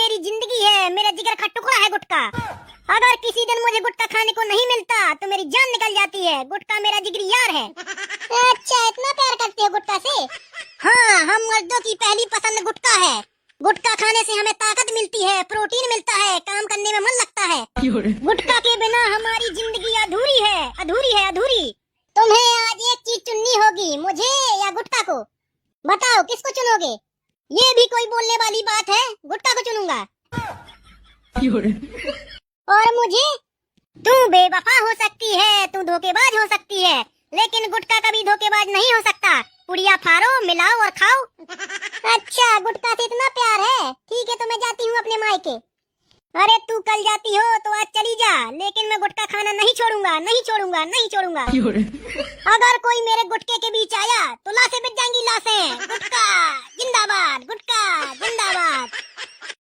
मेरी जिंदगी है, मेरा जिगर का टुकड़ा है गुटखा। अगर किसी दिन मुझे गुटखा खाने को नहीं मिलता तो मेरी जान निकल जाती है। गुटखा मेरा जिगरी यार है। अच्छा, इतना प्यार करते हो गुटखा से? हाँ, हम मर्दों की पहली पसंद गुटखा है। गुटखा खाने से हमें ताकत मिलती है, प्रोटीन मिलता है, काम करने में मन लगता है। गुटखा के बिना हमारी जिंदगी अधूरी है, अधूरी है, अधूरी। तुम्हें आज एक चीज चुननी होगी, मुझे या गुटखा को। बताओ किसको चुनोगे? ये भी कोई बोलने वाली बात है? गुटखा को चुनूंगा। और मुझे? तू बेवफा हो सकती है, तू धोखेबाज हो सकती है, लेकिन गुटखा कभी धोखेबाज नहीं हो सकता। पुड़िया फाड़ो, मिलाओ और खाओ। अच्छा, गुटखा से इतना प्यार है। ठीक है, तो मैं जाती हूँ अपने मायके। अरे तू कल जाती हो तो आज चली जा, लेकिन मैं गुटखा खाना नहीं छोड़ूंगा, नहीं छोड़ूंगा, नहीं छोड़ूंगा। अगर कोई मेरे गुटके के बीच आया तो लाशें बिक जाएंगी, लाशें। गुटखा